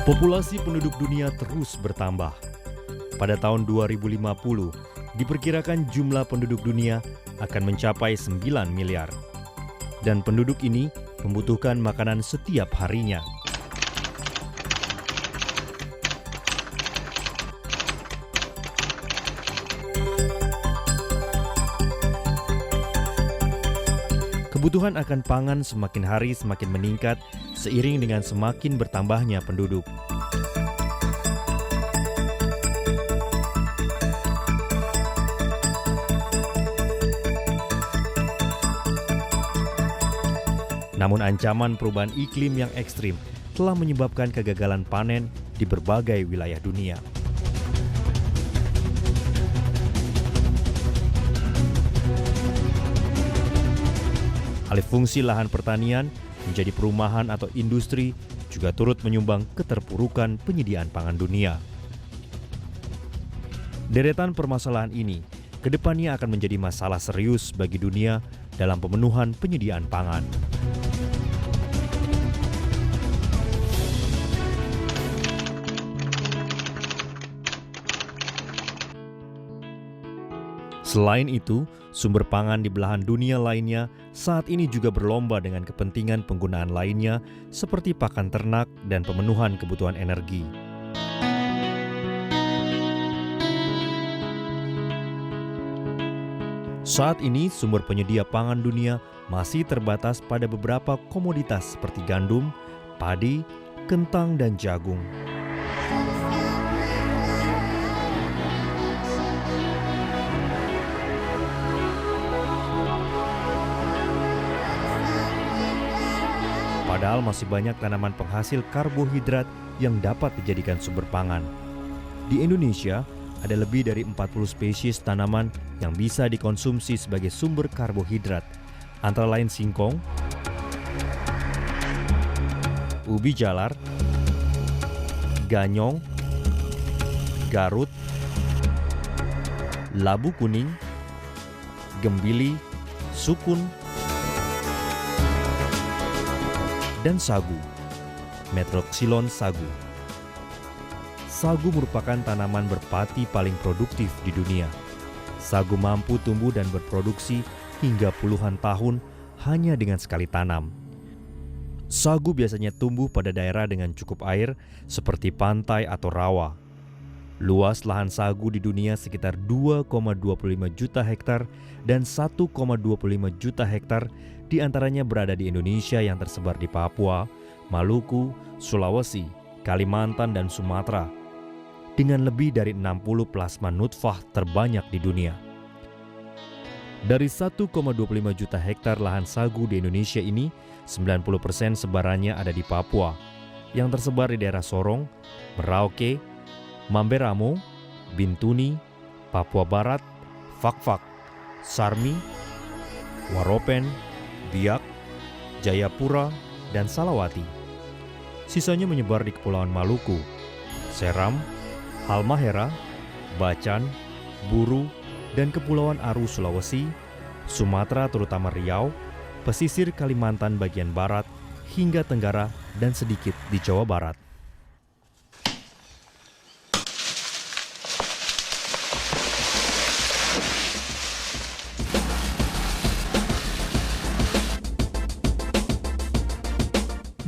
Populasi penduduk dunia terus bertambah. Pada tahun 2050, diperkirakan jumlah penduduk dunia akan mencapai 9 miliar. Dan penduduk ini membutuhkan makanan setiap harinya. Kebutuhan akan pangan semakin hari semakin meningkat seiring dengan semakin bertambahnya penduduk. Namun ancaman perubahan iklim yang ekstrim telah menyebabkan kegagalan panen di berbagai wilayah dunia. Alih fungsi lahan pertanian menjadi perumahan atau industri juga turut menyumbang keterpurukan penyediaan pangan dunia. Deretan permasalahan ini kedepannya akan menjadi masalah serius bagi dunia dalam pemenuhan penyediaan pangan. Selain itu, sumber pangan di belahan dunia lainnya saat ini juga berlomba dengan kepentingan penggunaan lainnya seperti pakan ternak dan pemenuhan kebutuhan energi. Saat ini, sumber penyedia pangan dunia masih terbatas pada beberapa komoditas seperti gandum, padi, kentang, dan jagung. Padahal masih banyak tanaman penghasil karbohidrat yang dapat dijadikan sumber pangan. Di Indonesia, ada lebih dari 40 spesies tanaman yang bisa dikonsumsi sebagai sumber karbohidrat, antara lain singkong, ubi jalar, ganyong, garut, labu kuning, gembili, sukun, dan sagu, Metroxylon sagu. Sagu merupakan tanaman berpati paling produktif di dunia. Sagu mampu tumbuh dan berproduksi hingga puluhan tahun hanya dengan sekali tanam. Sagu biasanya tumbuh pada daerah dengan cukup air seperti pantai atau rawa. Luas lahan sagu di dunia sekitar 2,25 juta hektar dan 1,25 juta hektar diantaranya berada di Indonesia yang tersebar di Papua, Maluku, Sulawesi, Kalimantan, dan Sumatera, dengan lebih dari 60 plasma nutfah terbanyak di dunia. Dari 1,25 juta hektar lahan sagu di Indonesia ini, 90% sebarannya ada di Papua, yang tersebar di daerah Sorong, Merauke, Mamberamo, Bintuni, Papua Barat, Fakfak, Sarmi, Waropen, Biak, Jayapura, dan Salawati. Sisanya menyebar di Kepulauan Maluku, Seram, Halmahera, Bacan, Buru, dan Kepulauan Aru Sulawesi, Sumatera terutama Riau, pesisir Kalimantan bagian barat, hingga Tenggara, dan sedikit di Jawa Barat.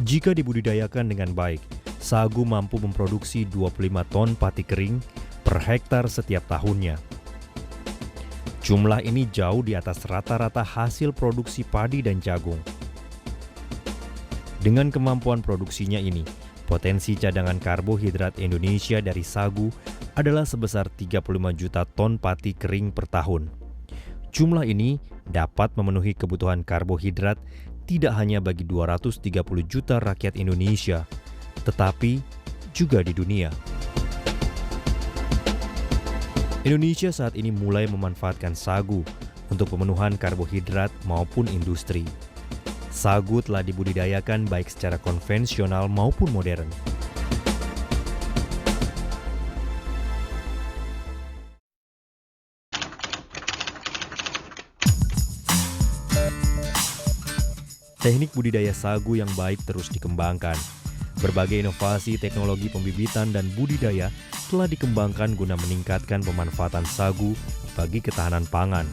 Jika dibudidayakan dengan baik, sagu mampu memproduksi 25 ton pati kering per hektar setiap tahunnya. Jumlah ini jauh di atas rata-rata hasil produksi padi dan jagung. Dengan kemampuan produksinya ini, potensi cadangan karbohidrat Indonesia dari sagu adalah sebesar 35 juta ton pati kering per tahun. Jumlah ini dapat memenuhi kebutuhan karbohidrat tidak hanya bagi 230 juta rakyat Indonesia, tetapi juga di dunia. Indonesia saat ini mulai memanfaatkan sagu untuk pemenuhan karbohidrat maupun industri. Sagu telah dibudidayakan baik secara konvensional maupun modern. Teknik budidaya sagu yang baik terus dikembangkan. Berbagai inovasi teknologi pembibitan dan budidaya telah dikembangkan guna meningkatkan pemanfaatan sagu bagi ketahanan pangan.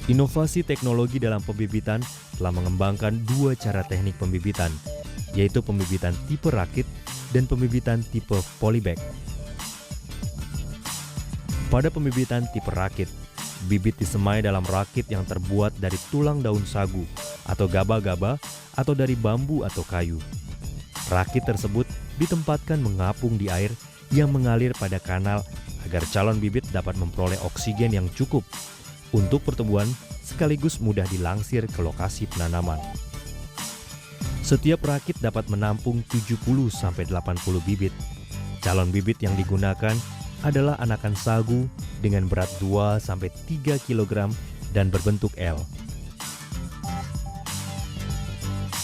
Inovasi teknologi dalam pembibitan telah mengembangkan dua cara teknik pembibitan, yaitu pembibitan tipe rakit dan pembibitan tipe polybag. Pada pembibitan tipe rakit, bibit disemai dalam rakit yang terbuat dari tulang daun sagu atau gaba-gaba atau dari bambu atau kayu. Rakit tersebut ditempatkan mengapung di air yang mengalir pada kanal agar calon bibit dapat memperoleh oksigen yang cukup untuk pertumbuhan sekaligus mudah dilangsir ke lokasi penanaman. Setiap rakit dapat menampung 70-80 bibit. Calon bibit yang digunakan adalah anakan sagu dengan berat 2-3 kg dan berbentuk L.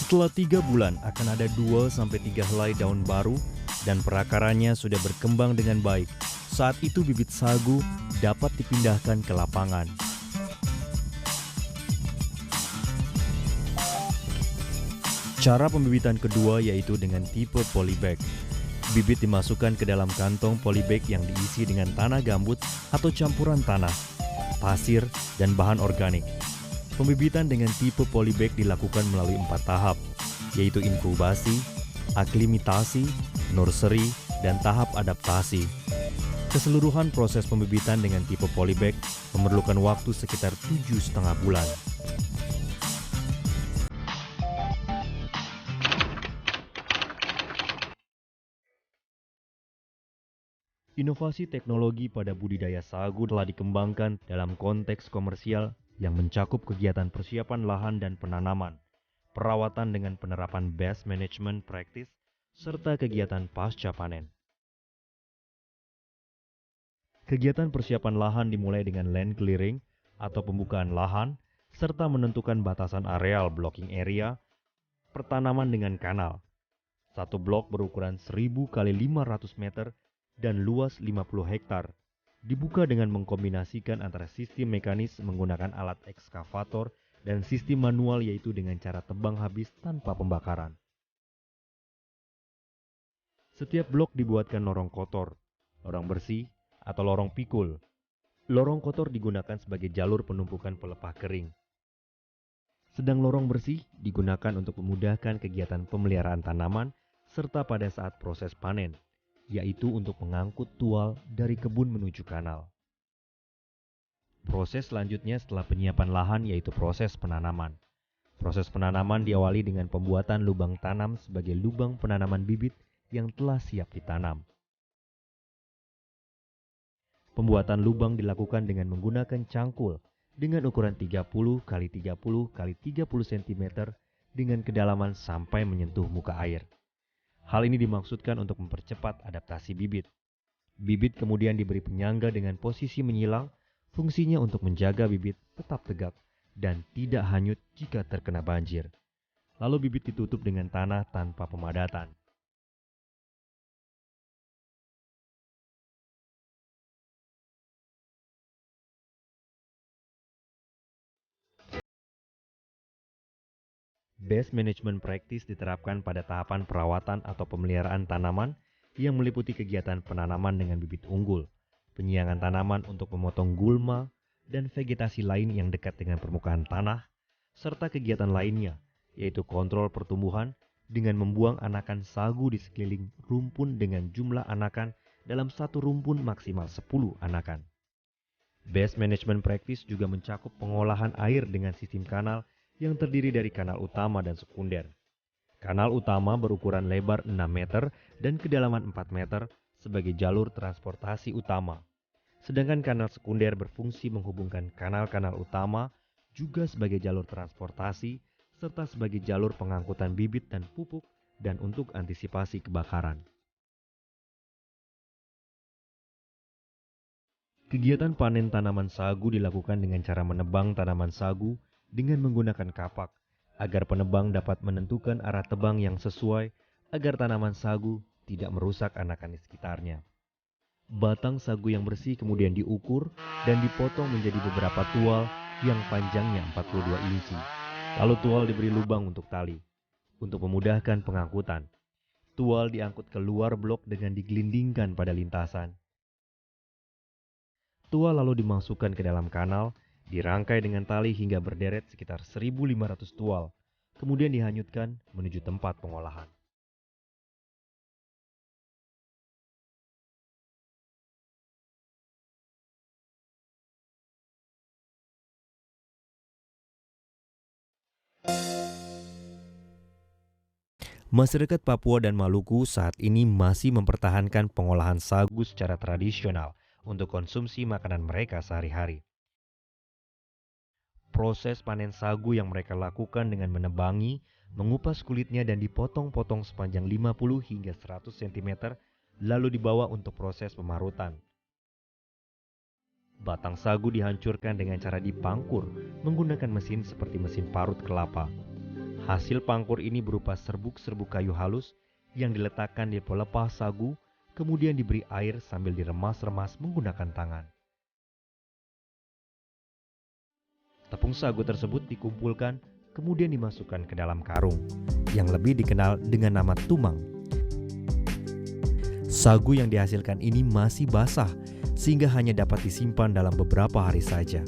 Setelah 3 bulan akan ada 2-3 helai daun baru dan perakarannya sudah berkembang dengan baik. Saat itu bibit sagu dapat dipindahkan ke lapangan. Cara pembibitan kedua yaitu dengan tipe polybag. Bibit dimasukkan ke dalam kantong polybag yang diisi dengan tanah gambut atau campuran tanah, pasir, dan bahan organik. Pembibitan dengan tipe polybag dilakukan melalui 4 tahap, yaitu inkubasi, aklimatasi, nursery, dan tahap adaptasi. Keseluruhan proses pembibitan dengan tipe polybag memerlukan waktu sekitar 7,5 bulan. Inovasi teknologi pada budidaya sagu telah dikembangkan dalam konteks komersial yang mencakup kegiatan persiapan lahan dan penanaman, perawatan dengan penerapan best management practice, serta kegiatan pasca panen. Kegiatan persiapan lahan dimulai dengan land clearing atau pembukaan lahan, serta menentukan batasan areal blocking area, pertanaman dengan kanal. Satu blok berukuran 1000 x 500 meter dan luas 50 hektar. Dibuka dengan mengkombinasikan antara sistem mekanis menggunakan alat ekskavator dan sistem manual yaitu dengan cara tebang habis tanpa pembakaran. Setiap blok dibuatkan lorong kotor, lorong bersih, atau lorong pikul. Lorong kotor digunakan sebagai jalur penumpukan pelepah kering. Sedang lorong bersih digunakan untuk memudahkan kegiatan pemeliharaan tanaman serta pada saat proses panen, yaitu untuk mengangkut tual dari kebun menuju kanal. Proses selanjutnya setelah penyiapan lahan yaitu proses penanaman. Proses penanaman diawali dengan pembuatan lubang tanam sebagai lubang penanaman bibit yang telah siap ditanam. Pembuatan lubang dilakukan dengan menggunakan cangkul dengan ukuran 30 x 30 x 30 cm dengan kedalaman sampai menyentuh muka air. Hal ini dimaksudkan untuk mempercepat adaptasi bibit. Bibit kemudian diberi penyangga dengan posisi menyilang, fungsinya untuk menjaga bibit tetap tegak dan tidak hanyut jika terkena banjir. Lalu bibit ditutup dengan tanah tanpa pemadatan. Best management practice diterapkan pada tahapan perawatan atau pemeliharaan tanaman yang meliputi kegiatan penanaman dengan bibit unggul, penyiangan tanaman untuk memotong gulma dan vegetasi lain yang dekat dengan permukaan tanah, serta kegiatan lainnya, yaitu kontrol pertumbuhan dengan membuang anakan sagu di sekeliling rumpun dengan jumlah anakan dalam satu rumpun maksimal 10 anakan. Best management practice juga mencakup pengolahan air dengan sistem kanal yang terdiri dari kanal utama dan sekunder. Kanal utama berukuran lebar 6 meter dan kedalaman 4 meter sebagai jalur transportasi utama. Sedangkan kanal sekunder berfungsi menghubungkan kanal-kanal utama juga sebagai jalur transportasi serta sebagai jalur pengangkutan bibit dan pupuk dan untuk antisipasi kebakaran. Kegiatan panen tanaman sagu dilakukan dengan cara menebang tanaman sagu dengan menggunakan kapak, agar penebang dapat menentukan arah tebang yang sesuai agar tanaman sagu tidak merusak anakan di sekitarnya. Batang sagu yang bersih kemudian diukur dan dipotong menjadi beberapa tual yang panjangnya 42 inci. Lalu tual diberi lubang untuk tali, untuk memudahkan pengangkutan. Tual diangkut keluar blok dengan digelindingkan pada lintasan. Tual lalu dimasukkan ke dalam kanal, dirangkai dengan tali hingga berderet sekitar 1.500 tual, kemudian dihanyutkan menuju tempat pengolahan. Masyarakat Papua dan Maluku saat ini masih mempertahankan pengolahan sagu secara tradisional untuk konsumsi makanan mereka sehari-hari. Proses panen sagu yang mereka lakukan dengan menebangi, mengupas kulitnya dan dipotong-potong sepanjang 50 hingga 100 cm, lalu dibawa untuk proses pemarutan. Batang sagu dihancurkan dengan cara dipangkur menggunakan mesin seperti mesin parut kelapa. Hasil pangkur ini berupa serbuk-serbuk kayu halus yang diletakkan di pelepah sagu, kemudian diberi air sambil diremas-remas menggunakan tangan. Tepung sagu tersebut dikumpulkan, kemudian dimasukkan ke dalam karung, yang lebih dikenal dengan nama tumang. Sagu yang dihasilkan ini masih basah, sehingga hanya dapat disimpan dalam beberapa hari saja.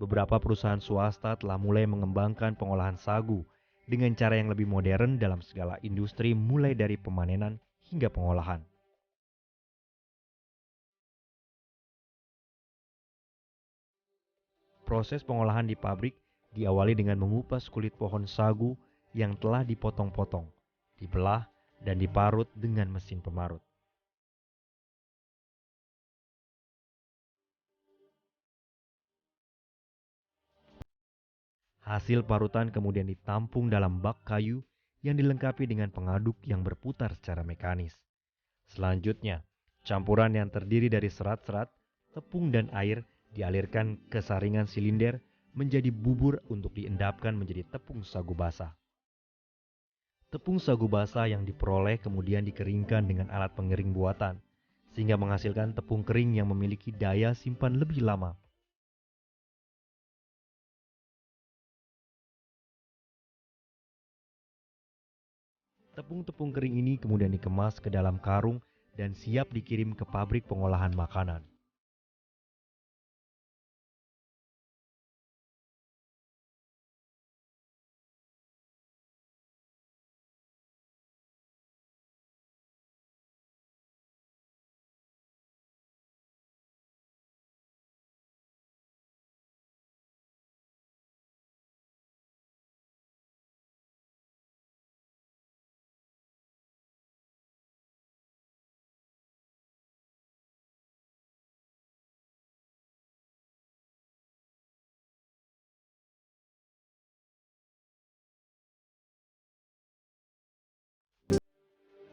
Beberapa perusahaan swasta telah mulai mengembangkan pengolahan sagu dengan cara yang lebih modern dalam segala industri mulai dari pemanenan hingga pengolahan. Proses pengolahan di pabrik diawali dengan mengupas kulit pohon sagu yang telah dipotong-potong, dibelah, dan diparut dengan mesin pemarut. Hasil parutan kemudian ditampung dalam bak kayu yang dilengkapi dengan pengaduk yang berputar secara mekanis. Selanjutnya, campuran yang terdiri dari serat-serat, tepung dan air dialirkan ke saringan silinder menjadi bubur untuk diendapkan menjadi tepung sagu basah. Tepung sagu basah yang diperoleh kemudian dikeringkan dengan alat pengering buatan, sehingga menghasilkan tepung kering yang memiliki daya simpan lebih lama. Tepung-tepung kering ini kemudian dikemas ke dalam karung dan siap dikirim ke pabrik pengolahan makanan.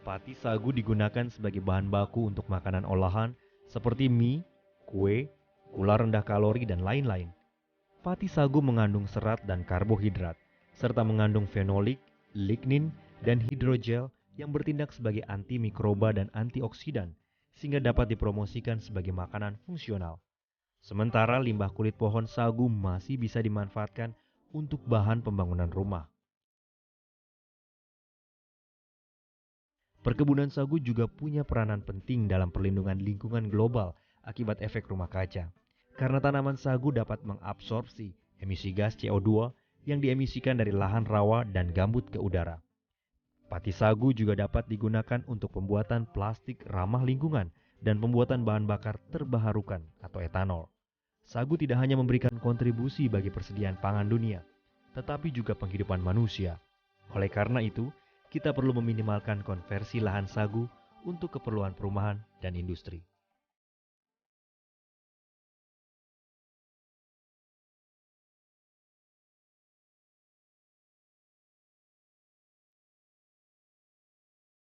Pati sagu digunakan sebagai bahan baku untuk makanan olahan seperti mie, kue, gula rendah kalori, dan lain-lain. Pati sagu mengandung serat dan karbohidrat, serta mengandung fenolik, lignin, dan hidrogel yang bertindak sebagai antimikroba dan antioksidan, sehingga dapat dipromosikan sebagai makanan fungsional. Sementara limbah kulit pohon sagu masih bisa dimanfaatkan untuk bahan pembangunan rumah. Perkebunan sagu juga punya peranan penting dalam perlindungan lingkungan global akibat efek rumah kaca, karena tanaman sagu dapat mengabsorpsi emisi gas CO2 yang diemisikan dari lahan rawa dan gambut ke udara. Pati sagu juga dapat digunakan untuk pembuatan plastik ramah lingkungan dan pembuatan bahan bakar terbaharukan atau etanol. Sagu tidak hanya memberikan kontribusi bagi persediaan pangan dunia, tetapi juga penghidupan manusia. Oleh karena itu, kita perlu meminimalkan konversi lahan sagu untuk keperluan perumahan dan industri.